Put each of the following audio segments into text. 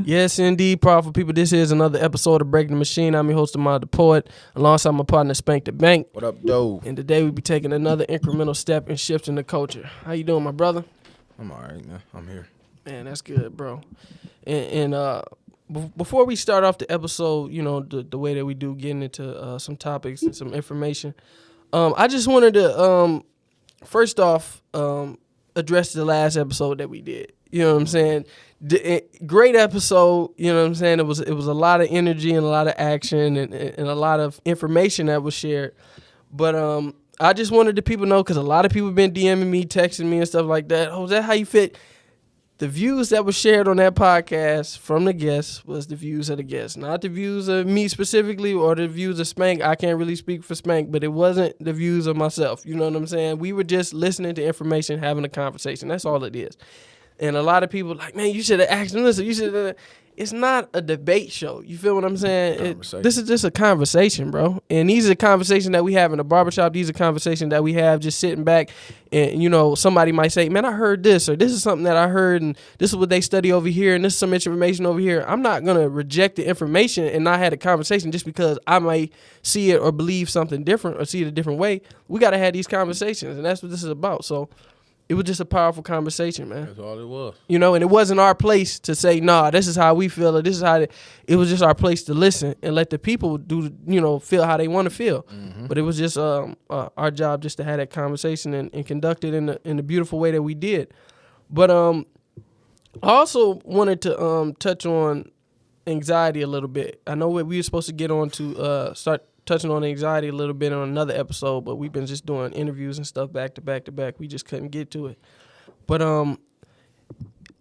Yes, indeed, powerful people. This is another episode of Breaking the Machine. I'm your host, Ahmad the Poet, alongside my partner, Spank the Bank. What up, doe? And today we'll be taking another incremental step in shifting the culture. How you doing, my brother? I'm all right, man. I'm here. Man, that's good, bro. Before we start off the episode, you know, the way that we do, getting into some topics and some information, I just wanted to, first off, address the last episode that we did. You know what I'm saying? Great episode. You know what I'm saying? It was a lot of energy and a lot of action and a lot of information that was shared. But I just wanted the people to know, because a lot of people been DMing me, texting me and stuff like that. Oh, is that how you fit? The views that were shared on that podcast from the guests was the views of the guests, not the views of me specifically or the views of Spank. I can't really speak for Spank, but it wasn't the views of myself. You know what I'm saying? We were just listening to information, having a conversation. That's all it is. And a lot of people like, man, you should have asked them this. You should. It's not a debate show. You feel what I'm saying? This is just a conversation, bro. And these are conversations that we have in the barbershop. These are conversations that we have just sitting back. And, you know, somebody might say, man, I heard this, or this is something that I heard, and this is what they study over here, and this is some information over here. I'm not going to reject the information and not have a conversation just because I might see it or believe something different or see it a different way. We got to have these conversations, and that's what this is about. So it was just a powerful conversation, man. That's all it was. You know, and it wasn't our place to say, nah, this is how we feel, or this is how it was just our place to listen and let the people do, you know, feel how they want to feel. Mm-hmm. But it was just our job just to have that conversation and conduct it in the beautiful way that we did. But I also wanted to touch on anxiety a little bit. I know we were supposed to get on to start touching on anxiety a little bit on another episode, but we've been just doing interviews and stuff back to back to back. We just couldn't get to it. But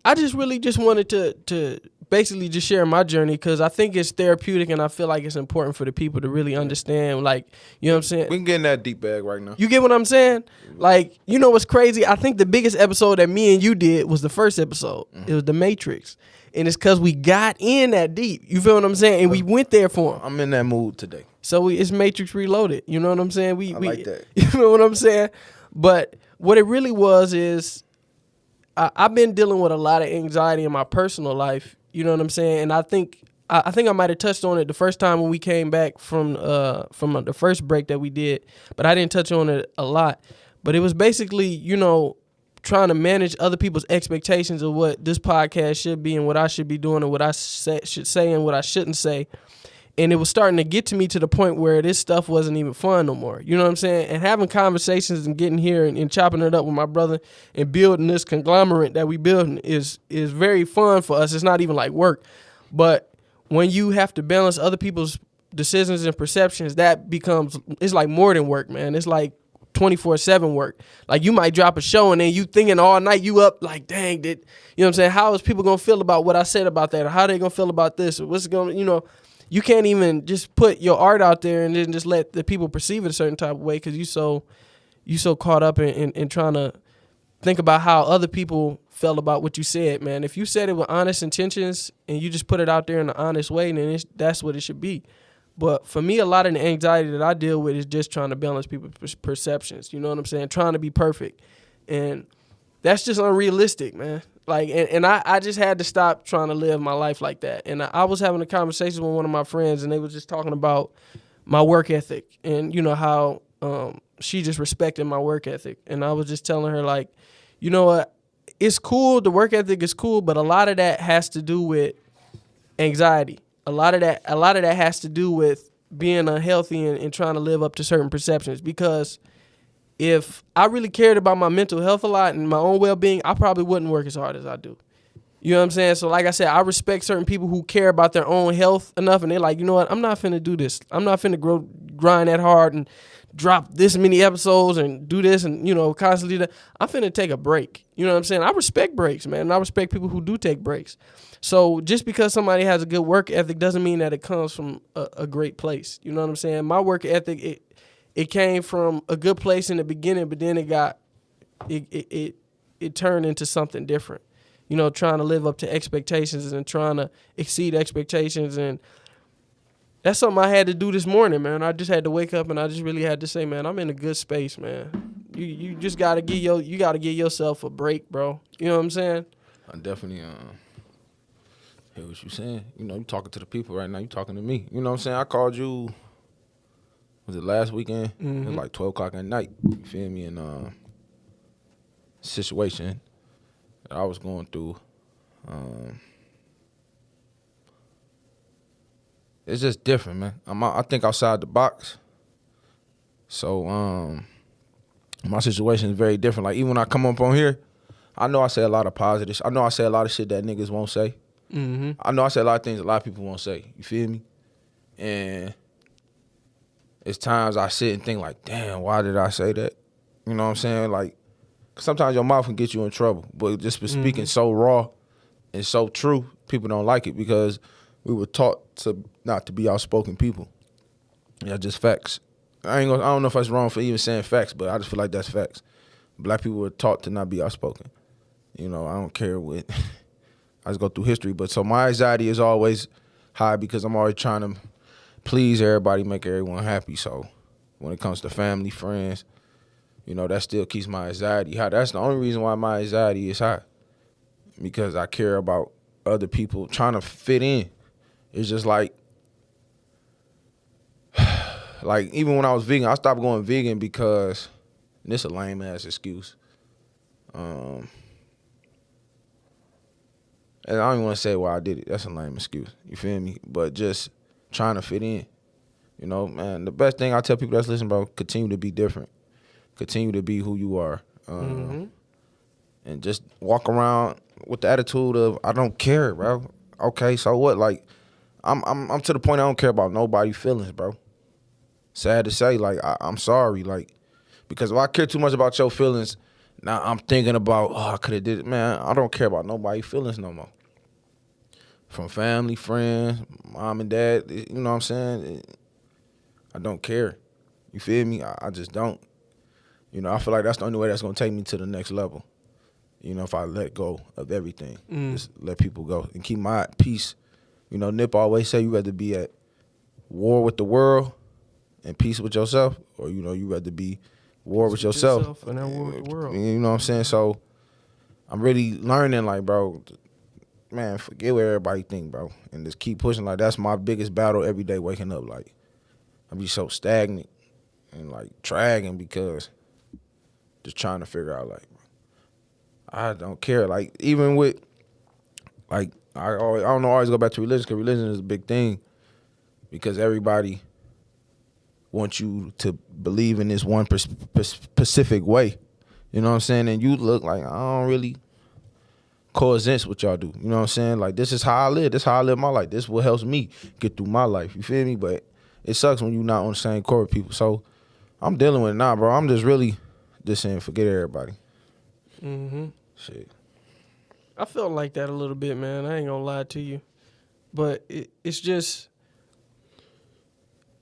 I just really just wanted to basically just share my journey, because I think it's therapeutic and I feel like it's important for the people to really understand, like, you know what I'm saying? We can get in that deep bag right now. You get what I'm saying? Like, you know what's crazy? I think the biggest episode that me and you did was the first episode. Mm-hmm. It was The Matrix. And it's because we got in that deep. You feel what I'm saying? And we went there for him. I'm in that mood today. So it's Matrix Reloaded. You know what I'm saying? I like that. You know what I'm saying? But what it really was is I've been dealing with a lot of anxiety in my personal life. You know what I'm saying? And I think I might have touched on it the first time when we came back from the first break that we did. But I didn't touch on it a lot. But it was basically, you know, trying to manage other people's expectations of what this podcast should be and what I should be doing and what I should say and what I shouldn't say. And it was starting to get to me to the point where this stuff wasn't even fun no more. You know what I'm saying? And having conversations and getting here and chopping it up with my brother and building this conglomerate that we building is very fun for us. It's not even like work. But when you have to balance other people's decisions and perceptions, it's like more than work, man. It's like 24/7 work. Like, you might drop a show and then you thinking all night, you up like, dang, you know what I'm saying? How is people going to feel about what I said about that? Or how they going to feel about this? Or what's going to, you know, you can't even just put your art out there and then just let the people perceive it a certain type of way, because you so caught up in trying to think about how other people felt about what you said, man. If you said it with honest intentions and you just put it out there in an honest way, then that's what it should be. But for me, a lot of the anxiety that I deal with is just trying to balance people's perceptions. You know what I'm saying? Trying to be perfect. And that's just unrealistic, man. Like, and I just had to stop trying to live my life like that. And I was having a conversation with one of my friends, and they was just talking about my work ethic and, you know, how she just respected my work ethic. And I was just telling her, like, you know what? It's cool. The work ethic is cool, but a lot of that has to do with anxiety. A lot of that has to do with being unhealthy and trying to live up to certain perceptions. Because if I really cared about my mental health a lot and my own well-being, I probably wouldn't work as hard as I do. You know what I'm saying? So like I said, I respect certain people who care about their own health enough, and they're like, you know what? I'm not finna do this. I'm not finna grind that hard and drop this many episodes and do this and, you know, constantly do that. I'm finna take a break. You know what I'm saying? I respect breaks, man. And I respect people who do take breaks. So just because somebody has a good work ethic doesn't mean that it comes from a great place. You know what I'm saying? My work ethic, it came from a good place in the beginning, but then it turned into something different. You know, trying to live up to expectations and trying to exceed expectations. And that's something I had to do this morning, man. I just had to wake up and I just really had to say, man, I'm in a good space, man. You just gotta give yourself a break, bro. You know what I'm saying? I definitely hear what you saying. You know, you talking to the people right now. You talking to me. You know what I'm saying? I called you, was it last weekend? It was like 12 o'clock at night. You feel me? And situation that I was going through. It's just different, man. I think outside the box. So my situation is very different. Like even when I come up on here, I know I say a lot of positives. I know I say a lot of shit that niggas won't say. I know I say a lot of things a lot of people won't say. You feel me? And it's times I sit and think like, damn, why did I say that? You know what I'm saying? Like, sometimes your mouth can get you in trouble. But just for speaking so raw and so true, people don't like it because we were taught to not to be outspoken people. Yeah, just facts. I don't know if that's wrong for even saying facts, but I just feel like that's facts. Black people were taught to not be outspoken. You know, I don't care what. I just go through history. But so my anxiety is always high because I'm always trying to please everybody, make everyone happy. So when it comes to family, friends, you know, that still keeps my anxiety high. That's the only reason why my anxiety is high. Because I care about other people trying to fit in. It's just like even when I was vegan, I stopped going vegan because, and this is a lame ass excuse. And I don't even want to say why I did it. That's a lame excuse. You feel me? But just trying to fit in. You know, man, the best thing I tell people that's listening, bro, continue to be different. Continue to be who you are. And just walk around with the attitude of, I don't care, bro. Okay, so what? Like, I'm to the point I don't care about nobody's feelings, bro. Sad to say, like, I'm sorry. Like, because if I care too much about your feelings, now I'm thinking about, I could have did it. Man, I don't care about nobody's feelings no more. From family, friends, mom and dad, you know what I'm saying? I don't care. You feel me? I just don't. You know, I feel like that's the only way that's going to take me to the next level. You know, if I let go of everything. Just let people go and keep my peace. You know, Nip always say you rather be at war with the world and peace with yourself, or, you know, you rather be war with yourself and at war with the world. You know what I'm saying? So I'm really learning, like, bro, man, forget what everybody think, bro, and just keep pushing. Like, that's my biggest battle every day waking up. Like, I be so stagnant and, like, dragging because just trying to figure out, like, I don't care. Like, even with, like, I don't know, always go back to religion because religion is a big thing because everybody wants you to believe in this one specific way. You know what I'm saying? And you look like, I don't really coexist with y'all do. You know what I'm saying? Like, this is how I live. This is how I live my life. This is what helps me get through my life. You feel me? But it sucks when you're not on the same court with people. So I'm dealing with it now, bro. I'm just really just saying forget everybody. Shit. I felt like that a little bit, man. I ain't gonna lie to you. But it's just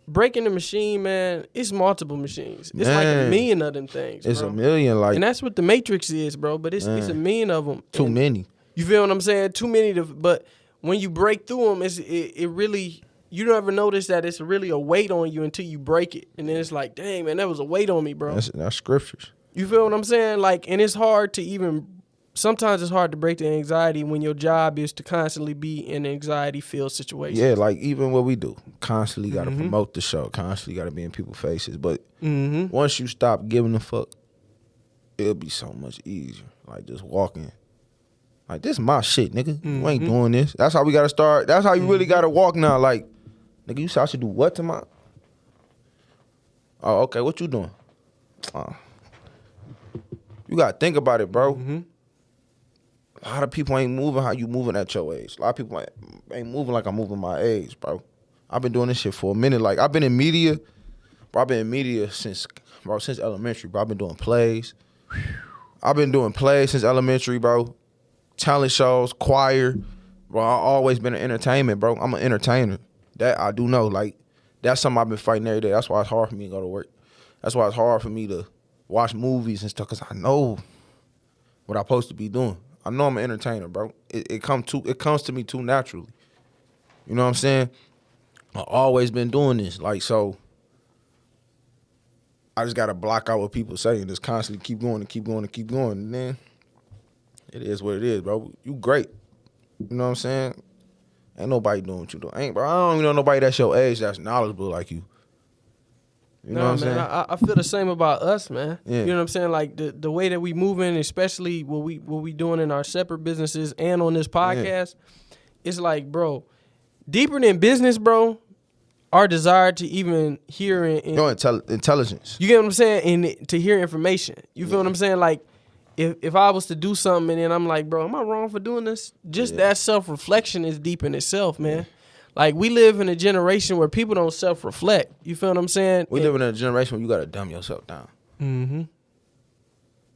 breaking the machine, man. It's multiple machines. It's like a million of them things, It's bro. a million, like. And that's what the Matrix is, bro. But it's a million of them. Too many. You feel what I'm saying? Too many. But when you break through them, it really, you don't ever notice that it's really a weight on you until you break it. And then it's like, dang, man, that was a weight on me, bro. That's scriptures. You feel what I'm saying? Like, and it's hard to even, sometimes it's hard to break the anxiety when your job is to constantly be in anxiety-filled situations. Yeah, like even what we do, constantly got to promote the show, constantly got to be in people's faces. But once you stop giving a fuck, it'll be so much easier. Like just walking. Like, this is my shit, nigga. You ain't doing this. That's how we got to start. That's how you really got to walk now. Like, nigga, you said I should do what to my... Oh, okay, what you doing? You got to think about it, bro. A lot of people ain't moving how you moving at your age. A lot of people ain't moving like I'm moving my age, bro. I've been doing this shit for a minute. Like, I've been in media. Bro, I've been in media since elementary, bro. I've been doing plays. I've been doing plays since elementary, bro. Talent shows, choir. Bro, I've always been in entertainment, bro. I'm an entertainer. That I do know. Like, that's something I've been fighting every day. That's why it's hard for me to go to work. That's why it's hard for me to watch movies and stuff, because I know what I'm supposed to be doing. I know I'm an entertainer, bro. It comes to me too naturally. You know what I'm saying? I've always been doing this. Like, so I just got to block out what people say and just constantly keep going and keep going and keep going. And then it is what it is, bro. You great. You know what I'm saying? Ain't nobody doing what you do. Ain't, bro. I don't even know nobody that's your age that's knowledgeable like you. You know what I'm saying? I feel the same about us, man. Yeah. You know what I'm saying? Like the way that we moving, especially what we doing in our separate businesses and on this podcast, it's like, bro, deeper than business, bro, our desire to even hear Your intelligence. you get what I'm saying? And to hear information. You feel what I'm saying? Like, if I was to do something and then I'm like, bro, am I wrong for doing this? Just that self-reflection is deep in itself, man. Like, we live in a generation where people don't self-reflect. You feel what I'm saying? We live in a generation where you got to dumb yourself down. Mm-hmm.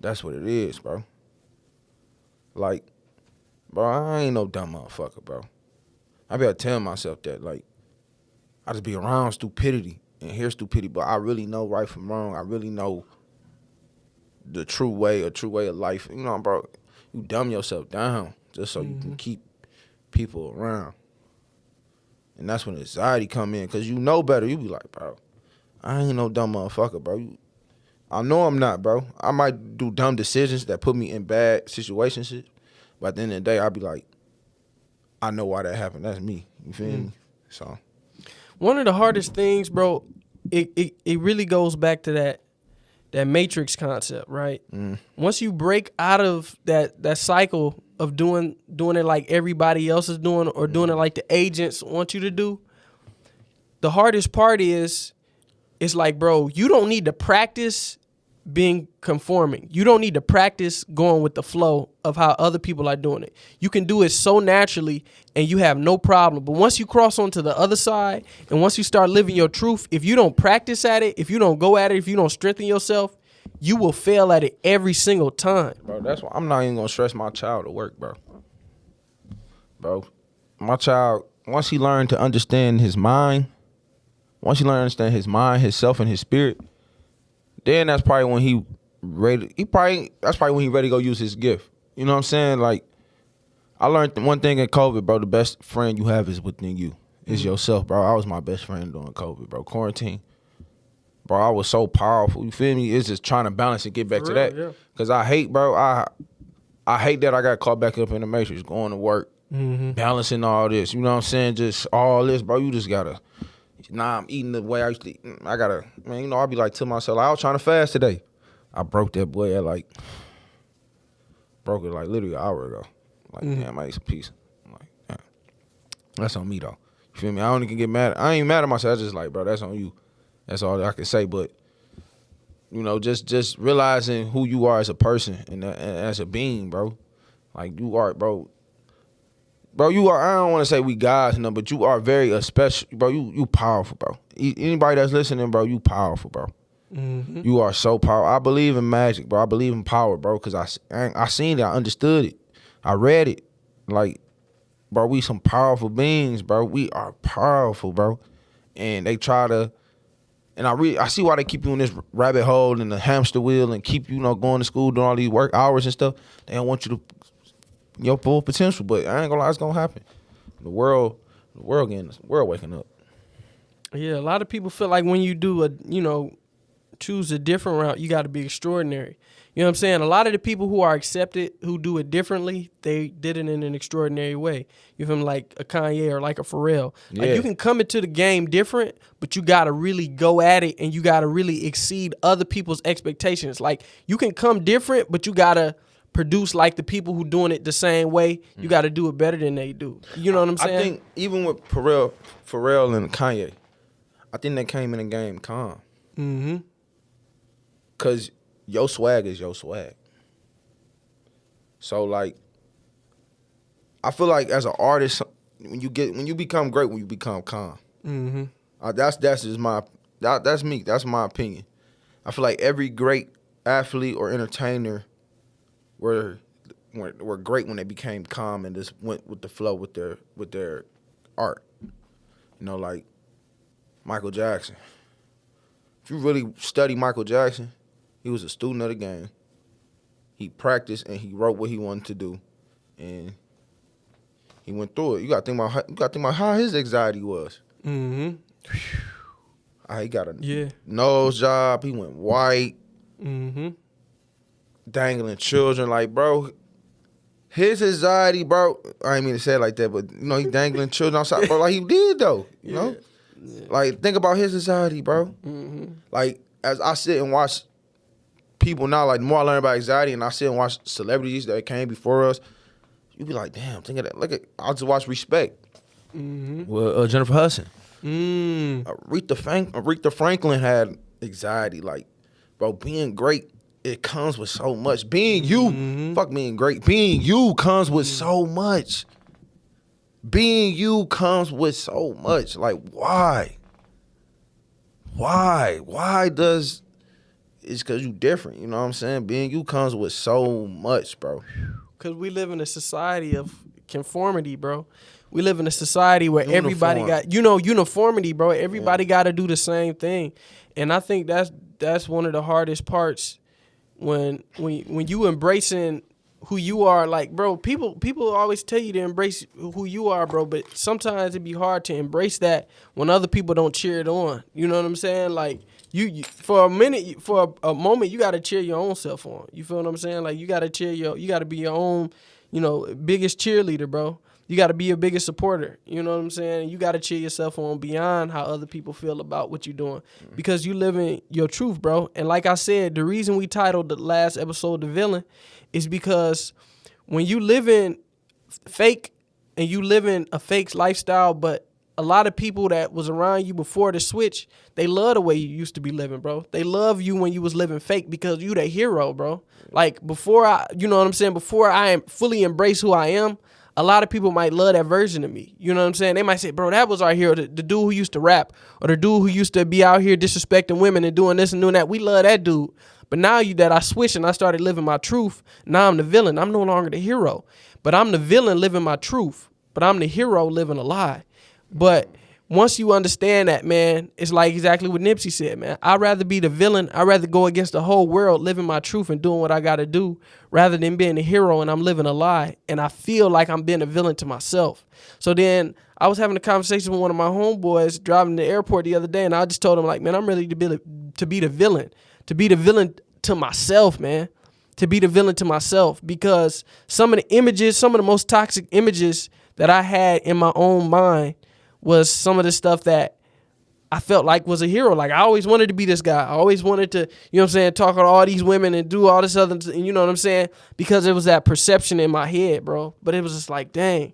That's what it is, bro. Like, bro, I ain't no dumb motherfucker, bro. I be telling myself that, like, I just be around stupidity and hear stupidity, but I really know right from wrong. I really know the true way of life. You know, bro, you dumb yourself down just so you can keep people around. And that's when anxiety come in, because you know better. You be like, bro, I ain't no dumb motherfucker, bro. I know I'm not, bro. I might do dumb decisions that put me in bad situations, but at the end of the day, I'll be like, I know why that happened. That's me. You feel me? So one of the hardest things, bro, it really goes back to that matrix concept, right? Once you break out of that cycle of doing it like everybody else is doing, or doing it like the agents want you to do, the hardest part is, it's like, bro, you don't need to practice being conforming. You don't need to practice going with the flow of how other people are doing it. You can do it so naturally and you have no problem. But once you cross onto the other side and once you start living your truth, if you don't practice at it, if you don't go at it, if you don't strengthen yourself, you will fail at it every single time. Bro, that's why I'm not even gonna stress my child to work, bro. Bro, my child, once he learned to understand his mind, himself, and his spirit, then that's probably when he ready. That's probably when he ready to go use his gift. You know what I'm saying? Like, I learned one thing in COVID, bro. The best friend you have is within you. It's yourself, bro. I was my best friend during COVID, bro. Quarantine. Bro, I was so powerful. You feel me? It's just trying to balance and get back to that. Yeah. Cause I hate, bro. I hate that I got caught back up in the matrix, going to work, balancing all this. You know what I'm saying? Just all this, bro. You just gotta. Nah, I'm eating the way I used to eat. I gotta, man, you know, I'll be like to myself, like, I was trying to fast today. I broke that boy at broke it like literally an hour ago. Like, damn, I ate some pizza. I'm like, damn. That's on me, though. You feel me? I only can get mad. I ain't mad at myself. I just like, bro, that's on you. That's all I can say. But, you know, just realizing who you are as a person and as a being, bro. Like, you are, bro. Bro, you are, I don't want to say we guys, no, but you are very special, bro. You powerful, bro. Anybody that's listening, bro, you powerful, bro. You are so powerful. I believe in magic, bro. I believe in power, bro, because I seen it. I understood it. I read it. Like, bro, we some powerful beings, bro. We are powerful, bro. And they try to, and I see why they keep you in this rabbit hole and the hamster wheel and keep you, going to school, doing all these work hours and stuff. They don't want you to your full potential, but I ain't gonna lie, it's gonna happen. The world waking up. Yeah, a lot of people feel like when you do choose a different route, you got to be extraordinary. You know what I'm saying? A lot of the people who are accepted, who do it differently, they did it in an extraordinary way. You feel me? Like a Kanye or like a Pharrell. Yeah. Like, you can come into the game different, but you got to really go at it and you got to really exceed other people's expectations. Like, you can come different, but you got to produce like the people who doing it the same way. You got to do it better than they do. You know what I'm saying? I think even with Pharrell and Kanye, I think they came in the game calm. Cause your swag is your swag. So like, I feel like as an artist, when you become great, when you become calm. That's just that's me. That's my opinion. I feel like every great athlete or entertainer were great when they became calm and just went with the flow with their art. Like Michael Jackson. If you really study Michael Jackson, he was a student of the game. He practiced and he wrote what he wanted to do, and he went through it. You gotta think about how his anxiety was. He got a nose job. He went white. Dangling children, like, bro, his anxiety, bro. I ain't mean to say it like that, but you know, he dangling children outside, bro. Like he did though. You know, like think about his anxiety, bro. Mm-hmm. Like as I sit and watch people now, like the more I learn about anxiety, and I sit and watch celebrities that came before us, you be like, damn, think of that. Look at I just watch Respect. Well, Jennifer Hudson. Aretha Franklin had anxiety. Like, bro, being great, it comes with so much. Being you, fuck being great. Being you comes with so much. Being you comes with so much. Like, why? Why does... It's because you different, you know what I'm saying? Being you comes with so much, bro. Because we live in a society of conformity, bro. We live in a society where everybody got, uniformity, bro. Everybody got to do the same thing. And I think that's one of the hardest parts when you embracing who you are. Like, bro, people always tell you to embrace who you are, bro. But sometimes it be hard to embrace that when other people don't cheer it on. You know what I'm saying? Like, you for a moment, you got to cheer your own self on. You feel what I'm saying? Like, you got to be your own, biggest cheerleader, bro. You got to be your biggest supporter. You know what I'm saying? You got to cheer yourself on beyond how other people feel about what you're doing, because you living your truth, bro. And like I said, the reason we titled the last episode "The Villain" is because when you live in fake and you live in a fake lifestyle, but a lot of people that was around you before the switch, they love the way you used to be living, bro. They love you when you was living fake because you the hero, bro. Like, before I am fully embrace who I am, a lot of people might love that version of me. You know what I'm saying? They might say, bro, that was our hero, the dude who used to rap, or the dude who used to be out here disrespecting women and doing this and doing that. We love that dude. But now that I switched and I started living my truth, now I'm the villain. I'm no longer the hero. But I'm the villain living my truth. But I'm the hero living a lie. But once you understand that, man, it's like exactly what Nipsey said, man. I'd rather be the villain. I'd rather go against the whole world, living my truth and doing what I got to do, rather than being a hero and I'm living a lie. And I feel like I'm being a villain to myself. So then I was having a conversation with one of my homeboys driving to the airport the other day, and I just told him, like, man, I'm ready to be the villain to myself, man. To be the villain to myself, because some of the most toxic images that I had in my own mind was some of the stuff that I felt like was a hero. Like, I always wanted to be this guy. I always wanted to, you know what I'm saying, talk to all these women and do all this other, you know what I'm saying? Because it was that perception in my head, bro. But it was just like, dang,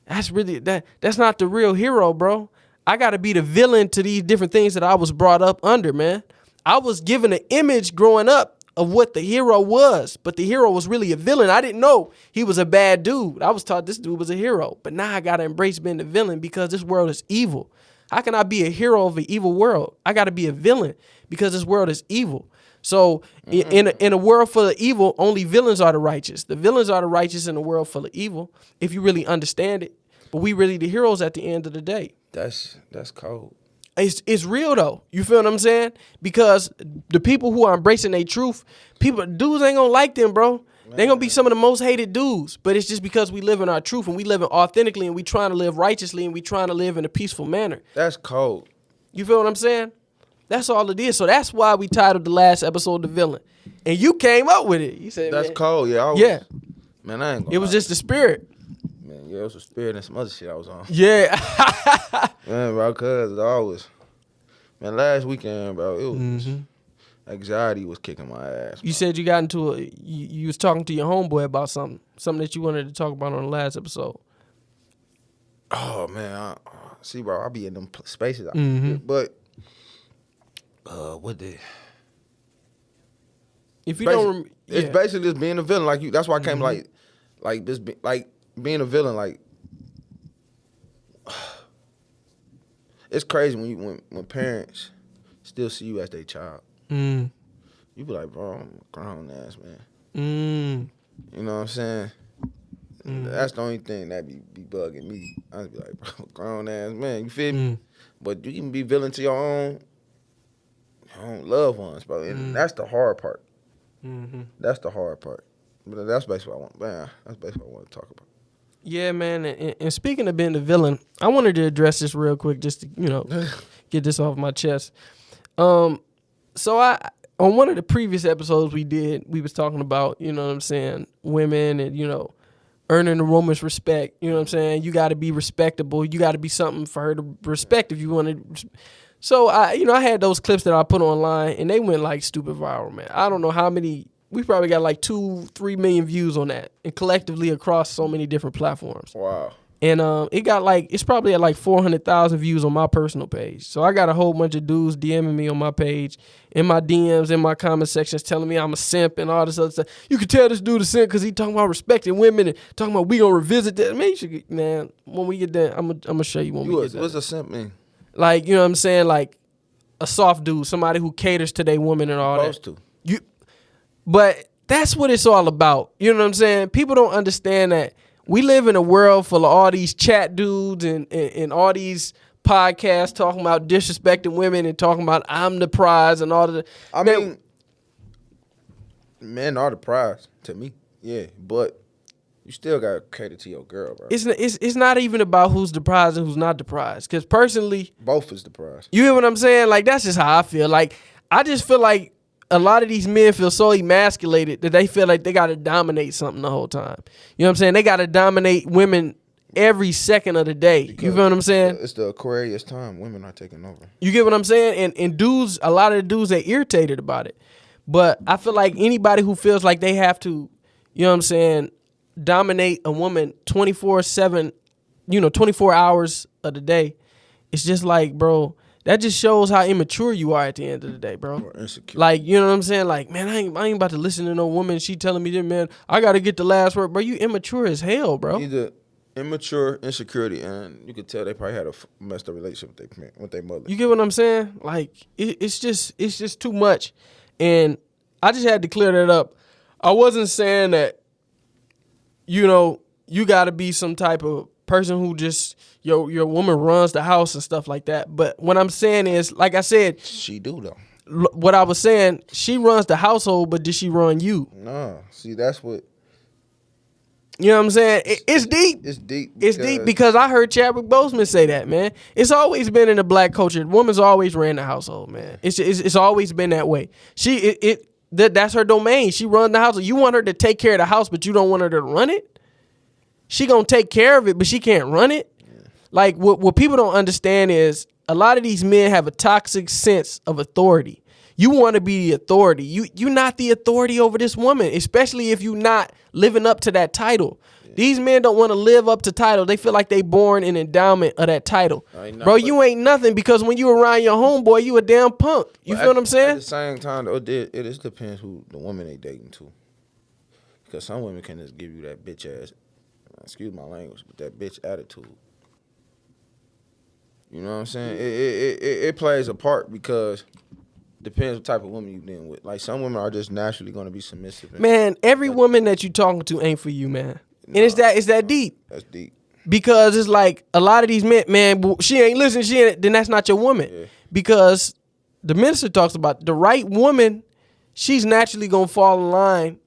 that's not the real hero, bro. I got to be the villain to these different things that I was brought up under, man. I was given an image growing up of what the hero was, but the hero was really a villain. I didn't know he was a bad dude. I was taught this dude was a hero, but now I gotta embrace being the villain because this world is evil. How can I be a hero of an evil world? I gotta be a villain because this world is evil. So in a world full of evil, only villains are the righteous. The villains are the righteous in a world full of evil, if you really understand it. But we really the heroes at the end of the day. That's cold. It's real though. You feel what I'm saying? Because the people who are embracing their truth, dudes ain't gonna like them, bro. They gonna be some of the most hated dudes. But it's just because we live in our truth and we live authentically and we trying to live righteously and we trying to live in a peaceful manner. That's cold. You feel what I'm saying? That's all it is. So that's why we titled the last episode "The Villain." And you came up with it. You said, that's man, cold, yeah. Yeah. Man, I ain't gonna It was just the spirit. Man, yeah, it was a spirit and some other shit I was on. Yeah. Man, bro, cause last weekend, bro, it was anxiety was kicking my ass. You said you got into you was talking to your homeboy about something that you wanted to talk about on the last episode. Oh man, see, bro, I be in them spaces, but what the? If you don't, it's basically just being a villain. Like you, that's why I came like this, like being a villain. Like it's crazy when parents still see you as their child. You be like, bro, I'm a grown ass man. You know what I'm saying? That's the only thing that be bugging me. I just be like, bro, grown ass man. You feel me? But you can be villain to your own loved ones, bro. And that's the hard part. That's the hard part. But that's basically what I want. Man, that's basically what I want to talk about. Yeah, man. And speaking of being the villain, I wanted to address this real quick, just to get this off my chest. So on one of the previous episodes we did, we was talking about, you know what I'm saying, women and earning a woman's respect. You know what I'm saying? You got to be respectable. You got to be something for her to respect if you want to. So I had those clips that I put online, and they went like stupid viral, man. I don't know how many. We probably got like 2-3 million views on that, and collectively across so many different platforms. Wow. And it's probably at like 400,000 views on my personal page. So I got a whole bunch of dudes DMing me on my page, in my DMs, in my comment sections, telling me I'm a simp and all this other stuff. You can tell this dude a simp because he talking about respecting women and talking about we gonna revisit that. Man, when we get there, I'm gonna show you when we get there. What's a simp mean? Like, you know what I'm saying? Like a soft dude, somebody who caters to their woman and all Supposed that. to. But that's what it's all about. You know what I'm saying? People don't understand that. We live in a world full of all these chat dudes and all these podcasts talking about disrespecting women and talking about I'm the prize and all of the. I mean, men are the prize to me. Yeah, but you still gotta cater to your girl, bro. It's not even about who's the prize and who's not the prize. Because personally, both is the prize. You hear what I'm saying? Like, that's just how I feel. Like, I just feel like a lot of these men feel so emasculated that they feel like they got to dominate something the whole time. You know what I'm saying? They got to dominate women every second of the day. Because you feel what I'm saying? It's the Aquarius time. Women are taking over. You get what I'm saying? And dudes, a lot of the dudes, they irritated about it. But I feel like anybody who feels like they have to, you know what I'm saying, dominate a woman 24/7, 24 hours of the day, it's just like, bro, that just shows how immature you are at the end of the day, bro. Or insecure. Like, you know what I'm saying? Like, man, I ain't about to listen to no woman. She telling me that, man, I got to get the last word. Bro, you immature as hell, bro. Either immature, insecurity, and you could tell they probably had a messed up relationship with their mother. You get what I'm saying? Like, it's just too much. And I just had to clear that up. I wasn't saying that, you got to be some type of person who just your woman runs the house and stuff like that. But what I'm saying is, like I said, she do though. What I was saying, she runs the household, but does she run you? No. See, that's what. You know what I'm saying? It's deep. It's deep. It's deep because I heard Chadwick Boseman say that, man. It's always been in the black culture. Women's always ran the household, man. It's always been that way. That's her domain. She runs the house. You want her to take care of the house, but you don't want her to run it? She gonna take care of it, but she can't run it. Yeah. Like what people don't understand is a lot of these men have a toxic sense of authority. You want to be the authority. You're not the authority over this woman, especially if you're not living up to that title. Yeah. These men don't want to live up to title. They feel like they born an endowment of that title. Bro, you ain't nothing because when you around your homeboy, you a damn punk. You feel what I'm saying? At the same time, though, it just depends who the woman they dating too. Because some women can just give you that bitch ass. Excuse my language, but that bitch attitude. You know what I'm saying? It plays a part because it depends what type of woman you dealing with. Like, some women are just naturally going to be submissive. Man, every woman that you talking to ain't for you, man. And it's that deep. That's deep. Because it's like a lot of these men, man, she ain't listening, then that's not your woman. Yeah. Because the minister talks about the right woman, she's naturally going to fall in line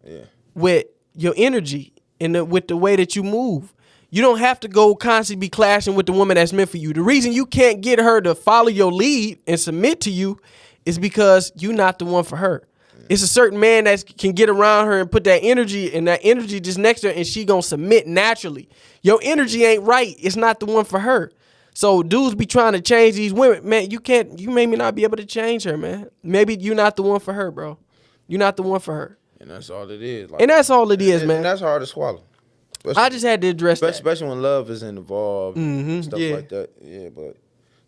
with your energy. With the way that you move. You don't have to go constantly be clashing with the woman that's meant for you. The reason you can't get her to follow your lead and submit to you is because you're not the one for her. Yeah. It's a certain man that can get around her and put that energy just next to her and she gonna submit naturally. Your energy ain't right. It's not the one for her. So dudes be trying to change these women. Man, you may not be able to change her, man. Maybe you're not the one for her, bro. You're not the one for her. And that's all it is. Like, and that's all it is, man. And that's hard to swallow. I just had to address that. Especially when love is involved and stuff like that. Yeah, but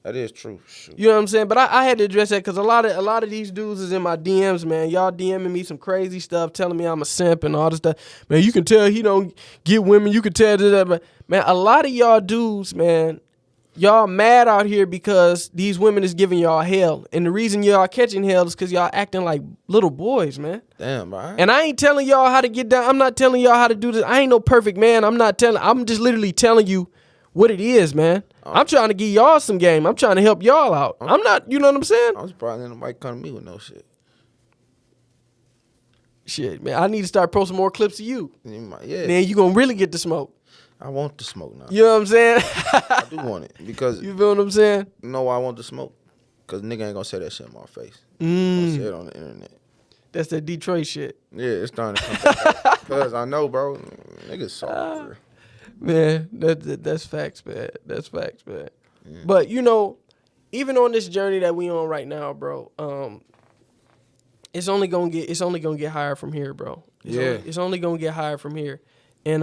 that is true. Shoot. You know what I'm saying? But I had to address that because a lot of these dudes is in my DMs, man. Y'all DMing me some crazy stuff, telling me I'm a simp and all this stuff. Man, you can tell he don't get women. You can tell that. But, man, a lot of y'all dudes, man, y'all mad out here because these women is giving y'all hell. And the reason y'all catching hell is because y'all acting like little boys, man. Damn, man. And I ain't telling y'all how to get down. I'm not telling y'all how to do this. I ain't no perfect man. I'm just literally telling you what it is, man. I'm trying to give y'all some game. I'm trying to help y'all out. I'm not, you know what I'm saying? I'm surprised nobody come to me with no shit. Shit, man. I need to start posting more clips of you. Yeah. Then you gonna really get the smoke. I want the smoke now. You know what I'm saying? I do want it because you feel what I'm saying? You know why I want the smoke? Because nigga ain't gonna say that shit in my face. I'm gonna say it on the internet. That's that Detroit shit. Yeah, it's starting to come back. Because I know, bro. Niggas soft, Man, that's facts, man. That's facts, man. But you know, even on this journey that we on right now, bro, it's only gonna get higher from here, bro. It's only gonna get higher from here, and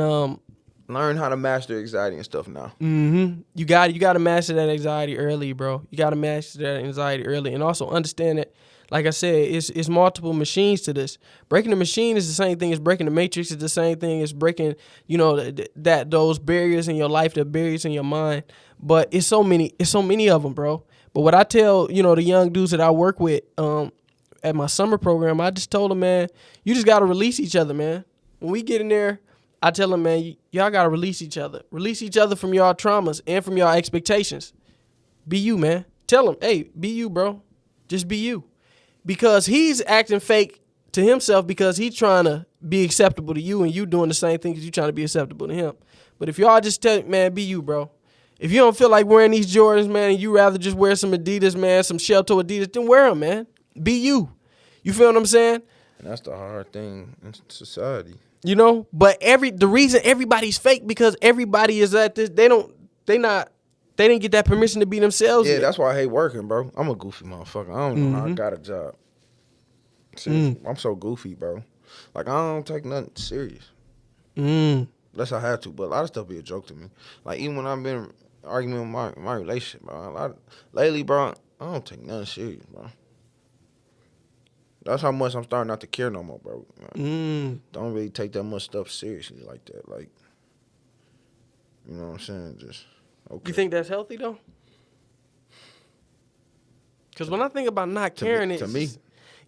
learn how to master anxiety and stuff now. you got to master that anxiety early, bro. You got to master that anxiety early, and also understand that, like I said, it's multiple machines to this. Breaking the machine is the same thing as breaking the matrix. It's the same thing as breaking, you know, that those barriers in your life, the barriers in your mind. But it's so many of them, bro. But what I tell, you know, the young dudes that I work with, at my summer program, I just told them, man, you just got to release each other, man. When we get in there, I tell them, man, y'all got to release each other. Release each other from y'all traumas and from y'all expectations. Be you, man. Tell them, hey, be you, bro. Just be you. Because he's acting fake to himself because he's trying to be acceptable to you, and you doing the same thing because you trying to be acceptable to him. But if y'all just tell, man, be you, bro. If you don't feel like wearing these Jordans, man, and you rather just wear some Adidas, man, some shell-toe Adidas, then wear them, man. Be you. You feel what I'm saying? And that's the hard thing in society. You know? But the reason everybody's fake because everybody is at this, they didn't get that permission to be themselves Yeah, yet. that's why I hate working, bro. I'm a goofy motherfucker. I don't know how I got a job. Seriously, I'm so goofy, bro. Like, I don't take nothing serious. Unless I have to, but a lot of stuff be a joke to me. Like, even when I've been arguing with my relationship, bro. Lately, bro, I don't take nothing serious, bro. That's how much I'm starting not to care no more, bro. Don't really take that much stuff seriously like that. Like, you know what I'm saying? Just, okay. You think that's healthy, though? Because when I think about not caring, to me.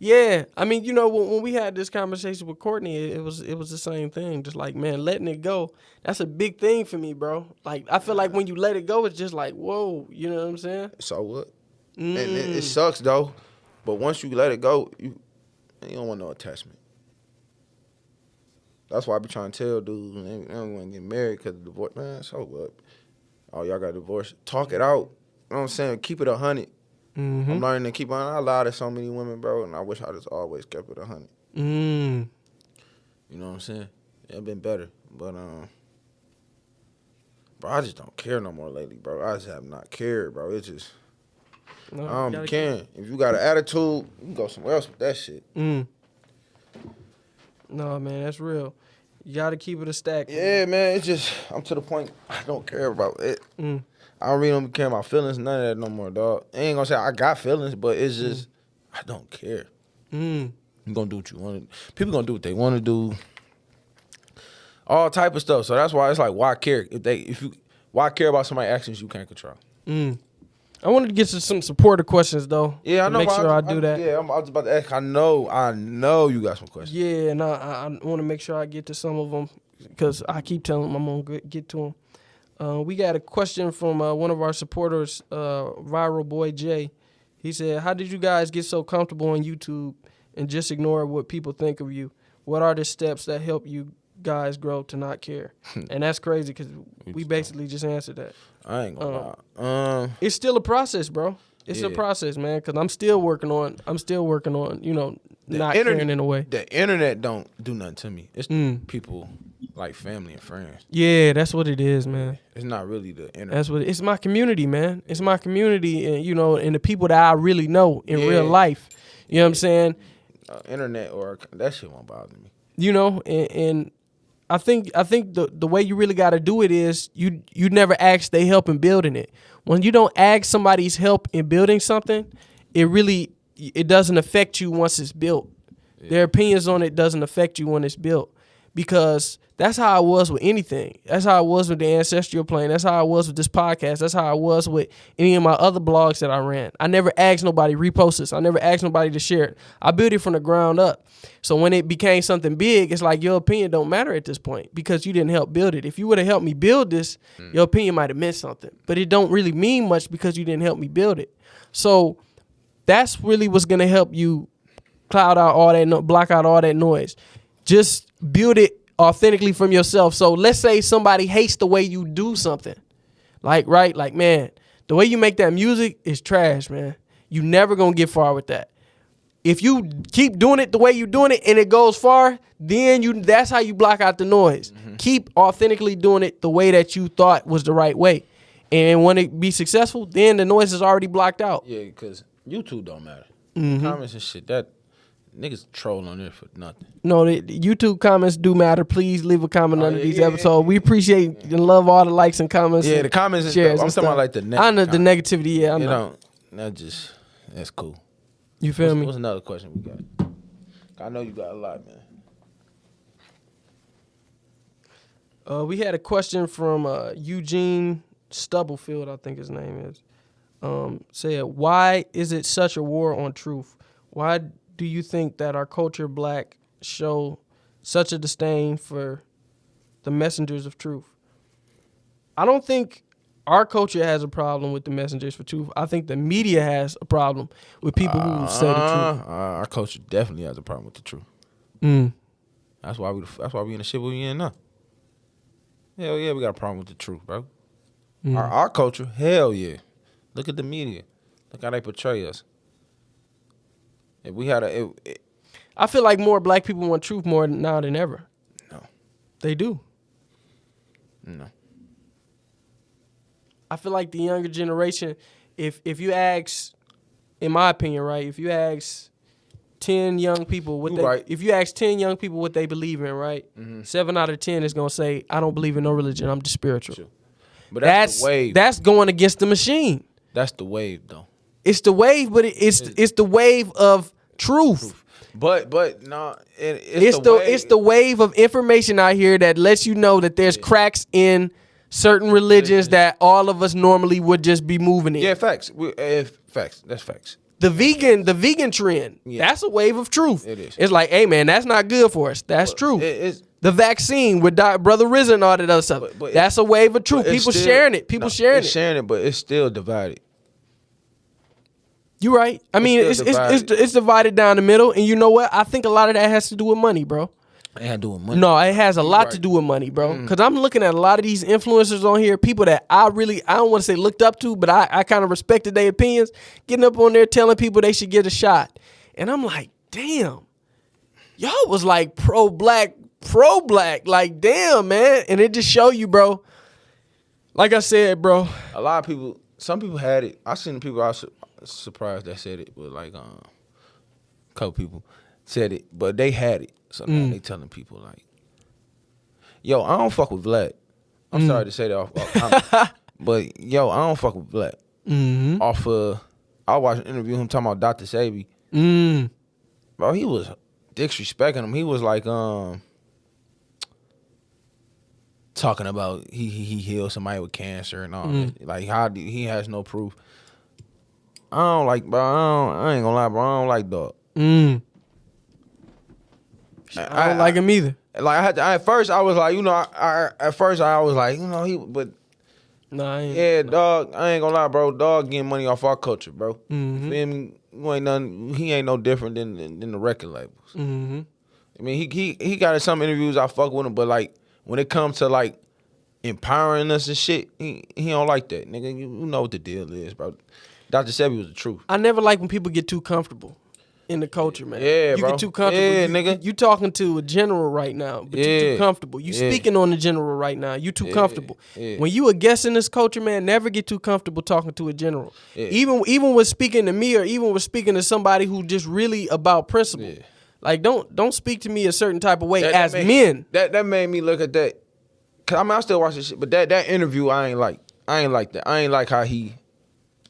Yeah, I mean, you know, when we had this conversation with Courtney, it was the same thing. Just like, man, letting it go, that's a big thing for me, bro. Like, I feel like when you let it go, it's just like, whoa, you know what I'm saying? So what? And it sucks, though. But once you let it go, you don't want no attachment. That's why I be trying to tell dudes, they don't want to get married because of divorce. Man, so what? Oh, y'all got divorced. Talk it out. You know what I'm saying? Keep it 100. I'm learning to keep on. I lie to so many women, bro, and I wish I just always kept it 100. You know what I'm saying? It been better, but bro, I just don't care no more lately, bro. I just have not cared, bro. It's just I don't be caring. If you got an attitude, you can go somewhere else with that shit. No, man, that's real. You gotta keep it a stack. Yeah, man. It's just I'm to the point I don't care about it. I don't really don't care about feelings, none of that no more, dog. I ain't gonna say I got feelings, but it's just I don't care. You gonna do what you want. People gonna do what they want to do. All type of stuff. So that's why it's like, why care? Why care about somebody's actions you can't control? I wanted to get to some supporter questions though. Yeah, I know. Make sure I do that. Yeah, I was about to ask. I know you got some questions. Yeah, and I want to make sure I get to some of them because I keep telling them I'm gonna get to them. We got a question from one of our supporters, Viral Boy Jay. He said, how did you guys get so comfortable on YouTube and just ignore what people think of you? What are the steps that help you guys grow to not care? And that's crazy because we basically just answered that. I ain't gonna lie. It's still a process, bro. It's a process, man, because I'm still working on, you know, not caring in a way. The internet don't do nothing to me. It's people like family and friends. Yeah, that's what it is, man. It's not really the internet. That's what it's my community, man. It's my community, and you know, and the people that I really know in real life. You know what I'm saying? Internet or that shit won't bother me. You know, and I think the way you really got to do it is you never ask their help in building it. When you don't ask somebody's help in building something, it doesn't affect you once it's built. Yeah. Their opinions on it doesn't affect you when it's built, because that's how I was with anything. That's how I was with the Ancestral Plane. That's how I was with this podcast. That's how I was with any of my other blogs that I ran. I never asked nobody to repost this. I never asked nobody to share it. I built it from the ground up. So when it became something big, it's like your opinion don't matter at this point because you didn't help build it. If you would have helped me build this, your opinion might have meant something. But it don't really mean much because you didn't help me build it. So that's really what's going to help you block out all that noise. Just build it authentically from yourself. So let's say somebody hates the way you do something. Like, man, the way you make that music is trash, man. You never going to get far with that. if you keep doing it the way you're doing it and it goes far, then that's how you block out the noise. Keep authentically doing it the way that you thought was the right way. And when it be successful, then the noise is already blocked out. Yeah, because YouTube don't matter. Comments and shit, that niggas troll on there for nothing. No, the YouTube comments do matter. Please leave a comment under these yeah, episodes. We appreciate and love all the likes and comments. Yeah, and the comments and shares stuff. I'm and talking about stuff. like the I know the negativity. Yeah, I You know. know, that's cool. You feel me? What's another question we got? I know you got a lot, man. We had a question from Eugene Stubblefield, I think his name is. Said, why is it such a war on truth? Why do you think that our culture, black, show such a disdain for the messengers of truth? I don't think our culture has a problem with the messengers for truth. I think the media has a problem with people who say the truth. Our culture definitely has a problem with the truth. That's why we in the shit we in now. Hell yeah, we got a problem with the truth, bro. Our culture, hell yeah. Look at the media. Look how they portray us. If we had I feel like more black people want truth more now than ever. No. They do. No. I feel like the younger generation, if you ask, in my opinion, right, if you ask 10 young people if you ask 10 young people what they believe in, right, 7 out of 10 is gonna say, I don't believe in no religion, I'm just spiritual. Sure. But that's the wave. That's going against the machine. That's the wave, though. It's the wave, but it's the wave of truth. But no, It's the wave of information out here that lets you know that there's cracks in certain religions that all of us normally would just be moving in. Yeah, facts. Facts. That's facts. The vegan trend, that's a wave of truth. It is. It's like, hey man, that's not good for us. That's true. The vaccine with Brother Rizzo and all that other stuff. But that's a wave of truth. People sharing it. Sharing it, but it's still divided. You're right. I mean, it's divided down the middle, and you know what? I think a lot of that has to do with money, bro. It had to do with money. No, it has a lot to do with money, bro. Because I'm looking at a lot of these influencers on here, people that I don't want to say looked up to, but I kind of respected their opinions, getting up on there telling people they should get a shot. And I'm like, damn, y'all was like pro-black. Like, damn, man. And it just show you, bro. Like I said, bro. A lot of people, some people had it. I seen the people I was surprised that said it, but like a couple people said it, but they had it. So now they telling people like, yo, I don't fuck with Vlad. I'm sorry to say that off but yo, I don't fuck with Vlad. I watched an interview him talking about Dr. Shelby. Bro, he was disrespecting him. He was like talking about he healed somebody with cancer and all that. Like he has no proof. I don't like, bro. I ain't gonna lie, bro. I don't like dog. I don't like him either. Like at first I was like, you know, at first I was like, you know, Nah, I ain't. Yeah, dog. I ain't gonna lie, bro. Dog getting money off our culture, bro. You feel me? You ain't nothing. He ain't no different than the record labels. I mean, he got some interviews I fuck with him, but like when it comes to like empowering us and shit, he don't like that, nigga. You know what the deal is, bro. Dr. Shelby was the truth. I never like when people get too comfortable in the culture, man. Yeah, you bro. get too comfortable. Yeah, nigga. You talking to a general right now, but you too comfortable. You speaking on the general right now. You too comfortable. Yeah. When you a guest in this culture, man, never get too comfortable talking to a general. Yeah. Even with speaking to me or even with speaking to somebody who just really about principle. Yeah. Like don't speak to me a certain type of way men. That made me look at that. Cause I mean I still watch this shit, but that interview I ain't like that. I ain't like how he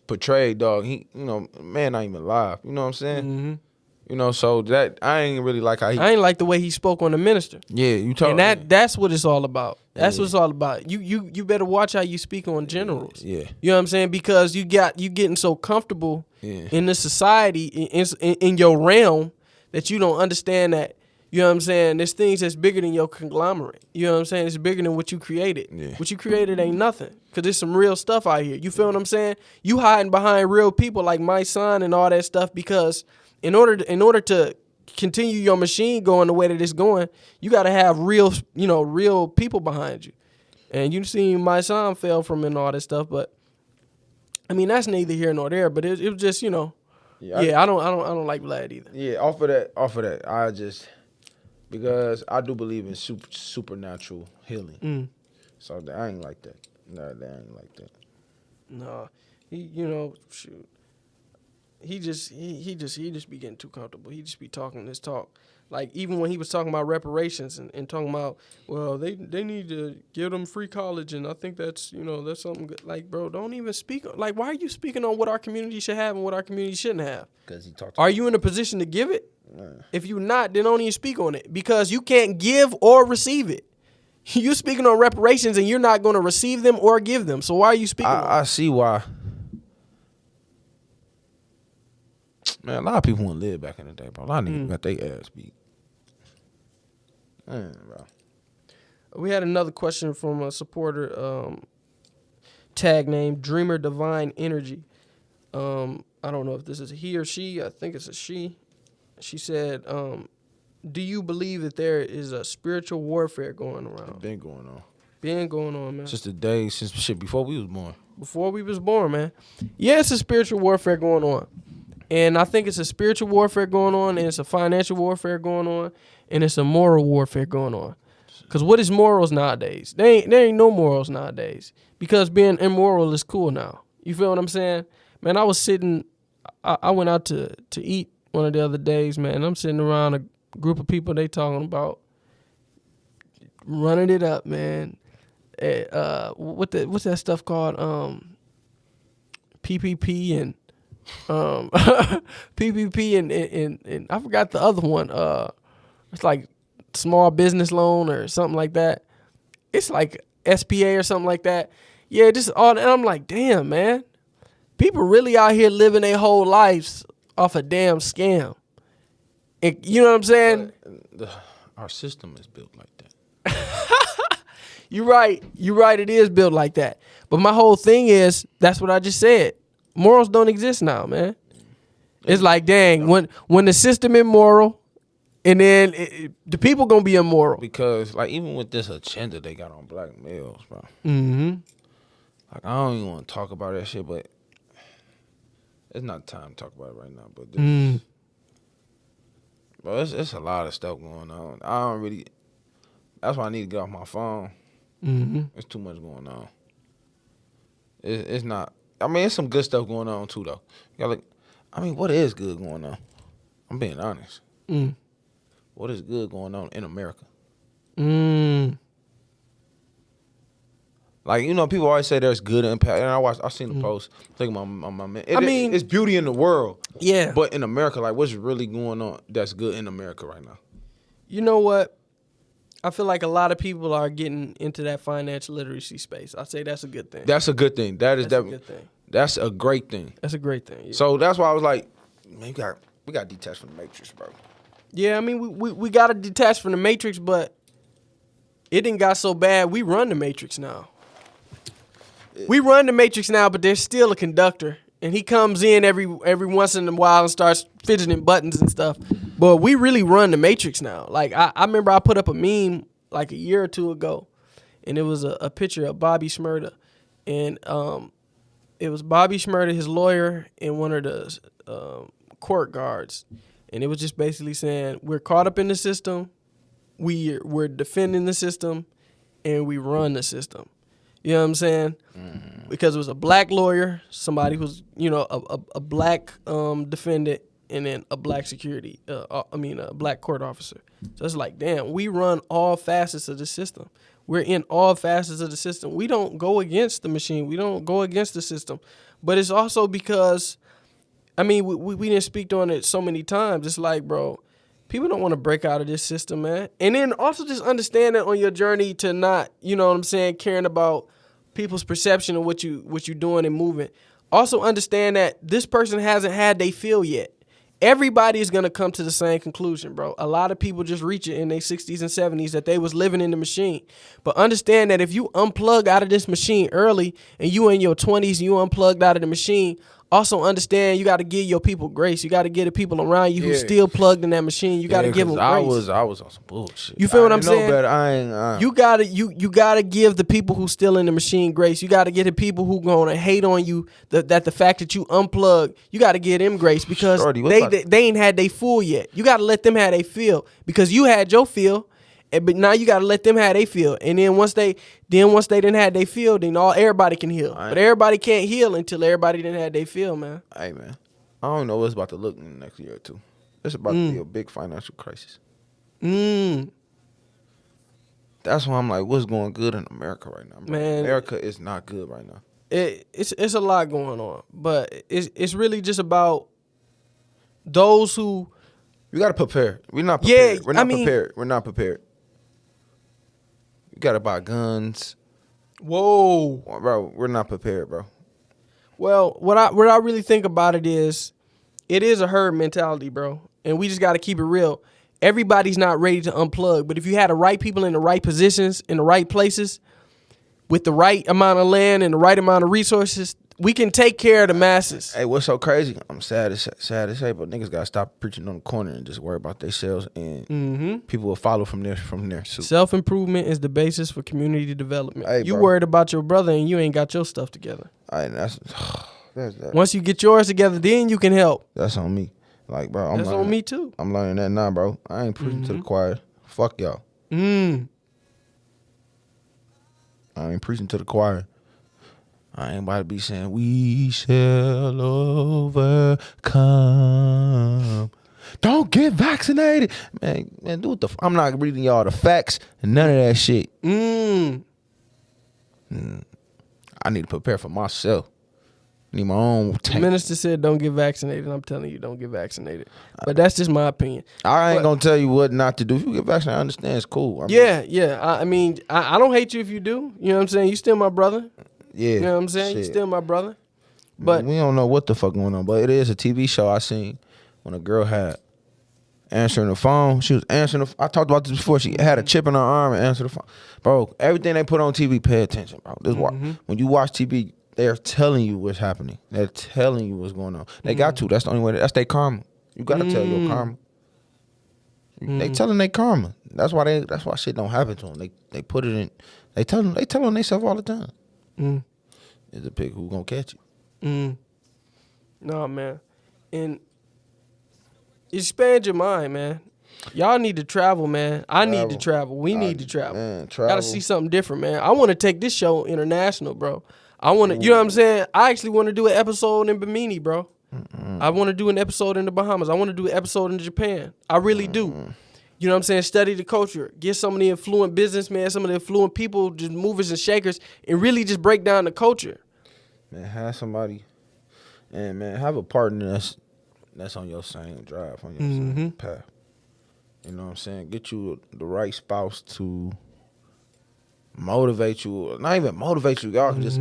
portrayed dog. He, you know, man not even alive. You know what I'm saying? You know, so that I ain't really like how he. I ain't like the way he spoke on the minister. Yeah, you talking. And that's what it's all about. That's what it's all about. You better watch how you speak on generals. Yeah. You know what I'm saying? Because you getting so comfortable in this society in your realm that you don't understand that. You know what I'm saying? There's things that's bigger than your conglomerate. You know what I'm saying? It's bigger than what you created. Yeah. What you created ain't nothing. Because there's some real stuff out here. You feel what I'm saying? You hiding behind real people like my son and all that stuff because in order to continue your machine going the way that it's going, you got to have real people behind you. And you seen my son fell from and all that stuff. But, I mean, that's neither here nor there. But it was just, you know, Yeah, I don't like Vlad either. Yeah, off of that, I just because I do believe in supernatural healing. So I ain't like that. No, they ain't like that. No, shoot. He just be getting too comfortable. He just be talking this talk. Like even when he was talking about reparations and talking about, well, they need to give them free college, and I think that's that's something good. Like, bro, don't even speak. Like, why are you speaking on what our community should have and what our community shouldn't have? Because he talked. Are you in a position to give it? If you're not, then don't even speak on it because you can't give or receive it. You're speaking on reparations and you're not going to receive them or give them. So why are you speaking on it? I see why. Man, a lot of people want to live back in the day, bro. A lot of niggas got their ass beat. Man, bro. We had another question from a supporter, tag name Dreamer Divine Energy. I don't know if this is a he or she. I think it's a she. She said, do you believe that there is a spiritual warfare going around? Been going on. Been going on, man. Since the day, since shit, before we was born. Before we was born, man. Yeah, it's a spiritual warfare going on. And I think it's a spiritual warfare going on, and it's a financial warfare going on, and it's a moral warfare going on. Because what is morals nowadays? There ain't no morals nowadays. Because being immoral is cool now. You feel what I'm saying? Man, I was sitting, I went out to eat one of the other days, man. I'm sitting around a group of people, they talking about running it up, man. What's that stuff called? PPP and PPP and I forgot the other one. It's like small business loan or something like that. It's like SPA or something like that. Yeah, just all. And I'm like, damn, man. People really out here living their whole lives off a damn scam. And, you know what I'm saying? Our system is built like that. You're right. It is built like that. But my whole thing is, that's what I just said. Morals don't exist now, man. It's like, dang, when the system immoral, and then the people gonna be immoral. Because, like, even with this agenda they got on black males, bro. Mm-hmm. Like, I don't even want to talk about that shit, but it's not time to talk about it right now. But bro, it's a lot of stuff going on. I don't really. That's why I need to get off my phone. Mm-hmm. It's too much going on. It's not. I mean, it's some good stuff going on too, though. What is good going on? I'm being honest. What is good going on in America? Like, people always say there's good impact, and I seen the post. Thinking my man. It's beauty in the world. Yeah. But in America, like, what's really going on that's good in America right now? You know what? I feel like a lot of people are getting into that financial literacy space. I say that's a good thing. That's a good thing. That's a good thing. That's a great thing. That's a great thing. Yeah. So that's why I was like, man, we got detached from the matrix, bro. Yeah, I mean, we got to detach from the matrix, but it didn't got so bad. We run the matrix now. We run the matrix now, but there's still a conductor, and he comes in every once in a while and starts fidgeting buttons and stuff. But we really run the matrix now. Like, I remember I put up a meme like a year or two ago, and it was a picture of Bobby Shmurda, and it was Bobby Shmurda, his lawyer, and one of the court guards, and it was just basically saying we're caught up in the system, we're defending the system, and we run the system. You know what I'm saying? Mm-hmm. Because it was a black lawyer, somebody who's a black defendant, and then a black a black court officer. So it's like, damn, we run all facets of the system. We're in all facets of the system. We don't go against the machine. We don't go against the system. But it's also because, we didn't speak on it so many times. It's like, bro, people don't want to break out of this system, man. And then also just understand that on your journey to not, caring about people's perception of what you're doing and moving. Also understand that this person hasn't had they feel yet. Everybody is going to come to the same conclusion, bro. A lot of people just reach it in their 60s and 70s that they was living in the machine. But understand that if you unplug out of this machine early and you in your 20s, you unplugged out of the machine, also understand you got to give your people grace. You got to give the people around you who still plugged in that machine. You got to give them grace. I was on some bullshit. You feel what I'm saying? Better. I ain't. You gotta give the people who still in the machine grace. You gotta give the people who gonna hate on you that the fact that you unplug. You gotta give them grace because Shorty, they ain't had they full yet. You gotta let them have they feel because you had your feel. But now you gotta let them have they feel, and then once they didn't have they feel, then everybody can heal. But everybody can't heal until everybody didn't have they feel, man. Hey man, I don't know what's about to look in the next year or two. It's about to be a big financial crisis. That's why I'm like, what's going good in America right now? Man, America is not good right now. It's a lot going on, but it's really just about those who. You gotta prepare. We're not prepared. Yeah, We're not prepared. We're not prepared. You gotta buy guns. Whoa, bro, we're not prepared, bro. Well, what I really think about it is a herd mentality, bro, and we just gotta keep it real. Everybody's not ready to unplug, but if you had the right people in the right positions, in the right places, with the right amount of land and the right amount of resources, we can take care of the masses. Hey, what's so crazy? I'm sad to say, but niggas gotta stop preaching on the corner and just worry about themselves, and people will follow from there. So. Self-improvement is the basis for community development. Hey, you bro. worried about your brother and you ain't got your stuff together. Hey, that's that. Once you get yours together, then you can help. That's on me. Like, bro, that's on me too. I'm learning that now, bro. I ain't preaching to the choir. Fuck y'all. I ain't preaching to the choir. I ain't about to be saying, we shall overcome. Don't get vaccinated. Man, do what I'm not reading y'all the facts and none of that shit. I need to prepare for myself. I need my own tank. The minister said don't get vaccinated. I'm telling you, don't get vaccinated. But that's just my opinion. I ain't going to tell you what not to do. If you get vaccinated, I understand. It's cool. I mean, I don't hate you if you do. You know what I'm saying? You still my brother. Yeah. You know what I'm saying? You still my brother. But we don't know what the fuck going on. But it is a TV show I seen when a girl had answering the phone. She was answering I talked about this before. She had a chip in her arm and answered the phone. Bro, everything they put on TV, pay attention, bro. This why when you watch TV, they're telling you what's happening. They're telling you what's going on. They got to. That's the only way. That's their karma. You got to tell your karma. They telling their karma. That's why shit don't happen to them. They put it in. They telling themselves all the time. Is a pick who gonna catch you. No, man. And expand your mind, man. Y'all need to travel, man. I need to travel. We need to travel. Man, travel. Gotta see something different, man. I want to take this show international, bro. I want to, you know what I'm saying? I actually want to do an episode in Bimini, bro. I want to do an episode in the Bahamas. I want to do an episode in Japan. I really do. You know what I'm saying? Study the culture. Get some of the affluent businessmen, some of the affluent people, just movers and shakers, and really just break down the culture. Man, have somebody, and man, have a partner that's on your same drive, on your same path. You know what I'm saying? Get you the right spouse to motivate you, not even motivate you. Y'all can just,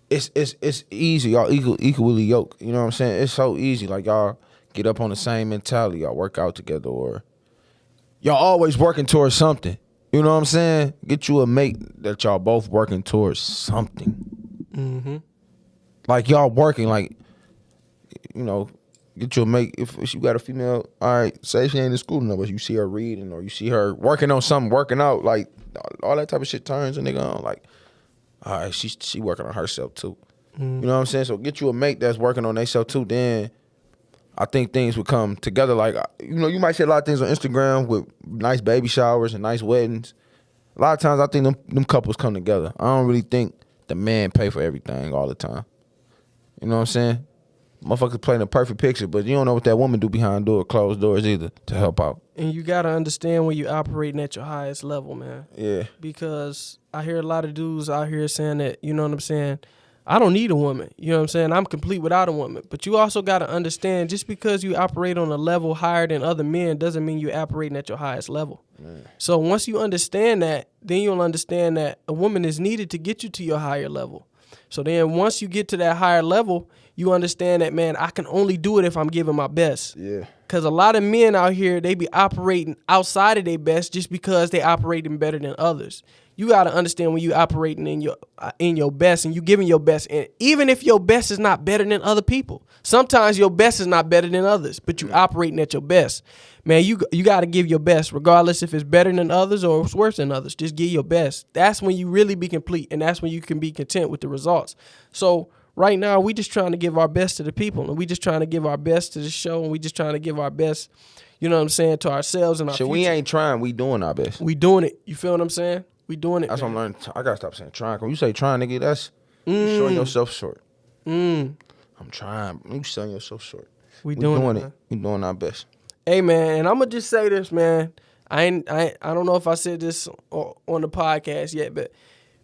it's easy. Y'all equally yoked. You know what I'm saying? It's so easy. Like y'all get up on the same mentality. Y'all work out together, or y'all always working towards something. You know what I'm saying? Get you a mate that y'all both working towards something. Like y'all working, like, you know, get you a mate. If you got a female, all right, say she ain't in school enough, but you see her reading or you see her working on something, working out, like all that type of shit turns a nigga on. Like, all right, she working on herself too. You know what I'm saying? So get you a mate that's working on themselves too. Then I think things would come together. Like, you know, you might see a lot of things on Instagram with nice baby showers and nice weddings. A lot of times I think them couples come together. I don't really think the man pay for everything all the time. You know what I'm saying? Motherfuckers playing a perfect picture, but you don't know what that woman do behind closed doors either to help out. And you got to understand when you're operating at your highest level, man. Yeah. Because I hear a lot of dudes out here saying that, you know what I'm saying, I don't need a woman. You know what I'm saying? I'm complete without a woman. But you also got to understand, just because you operate on a level higher than other men doesn't mean you're operating at your highest level. Man. So once you understand that, then you'll understand that a woman is needed to get you to your higher level. So then once you get to that higher level, you understand that, man, I can only do it if I'm giving my best. Yeah. Because a lot of men out here, they be operating outside of their best just because they operating better than others. you got to understand when you operating in your best and you giving your best. And even if your best is not better than other people, sometimes your best is not better than others, but you operating at your best. Man, you got to give your best, regardless if it's better than others or it's worse than others. Just give your best. That's when you really be complete, and that's when you can be content with the results. So right now, we just trying to give our best to the people, and we just trying to give our best to the show, and we just trying to give our best, you know what I'm saying, to ourselves and our future. We ain't trying. We doing our best. We doing it. You feel what I'm saying? We doing it. That's what I'm learning. I gotta stop saying trying. When you say trying, nigga, that's you showing yourself short. I'm trying. You selling yourself short. We doing it. We doing our best. Hey man, and I'm gonna just say this, man. I don't know if I said this on the podcast yet, but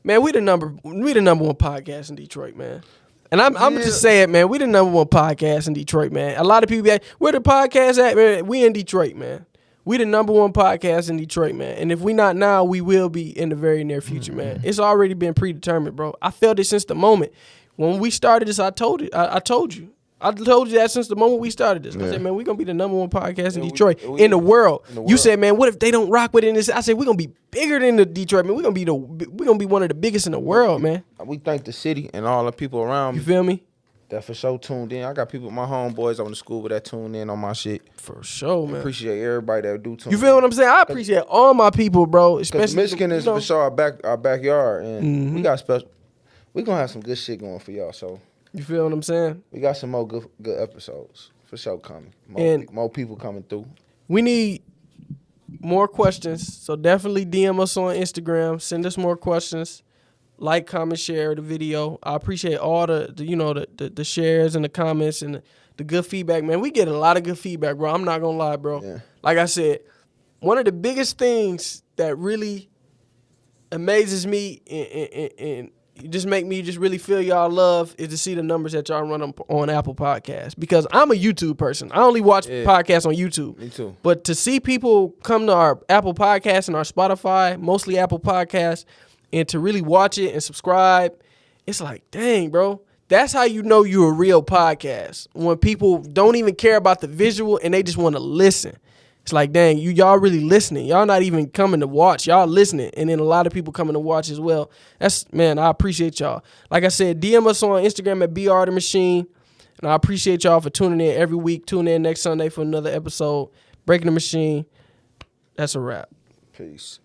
man, we the number one podcast in Detroit, man. And I'm just saying, man, we the number one podcast in Detroit, man. A lot of people be like, where the podcast at, man? We in Detroit, man. We the number one podcast in Detroit, man. And if we not now, we will be in the very near future, man. It's already been predetermined, bro. I felt it since the moment. When we started this, I told you. I told you that since the moment we started this. I said, man, we're going to be the number one podcast in Detroit, in the world. You said, man, what if they don't rock with it in this? I said, we're going to be bigger than the Detroit, man. We're going to be one of the biggest in the world, man. We thank the city and all the people around me. You feel me? That for sure tuned in. I got people, my homeboys on the school that tuned in on my shit. For sure, man. I appreciate everybody that do tune in. You feel what I'm saying? I appreciate all my people, bro. Especially Michigan is for sure our backyard, and we got special. We gonna have some good shit going for y'all. So you feel what I'm saying? We got some more good episodes for sure coming. More people coming through. We need more questions, so definitely DM us on Instagram. Send us more questions. Like, comment, share the video. I appreciate all the shares and the comments and the good feedback, man. We get a lot of good feedback, bro. I'm not gonna lie, bro. Yeah. Like I said, one of the biggest things that really amazes me and just make me just really feel y'all love is to see the numbers that y'all run on Apple Podcasts. Because I'm a YouTube person. I only watch podcasts on YouTube. Me too. But to see people come to our Apple Podcasts and our Spotify, mostly Apple Podcasts, and to really watch it and subscribe, it's like, dang, bro. That's how you know you're a real podcast. When people don't even care about the visual and they just want to listen. It's like, dang, y'all really listening. Y'all not even coming to watch. Y'all listening. And then a lot of people coming to watch as well. Man, I appreciate y'all. Like I said, DM us on Instagram at BRTheMachine. And I appreciate y'all for tuning in every week. Tune in next Sunday for another episode. Breaking the Machine. That's a wrap. Peace.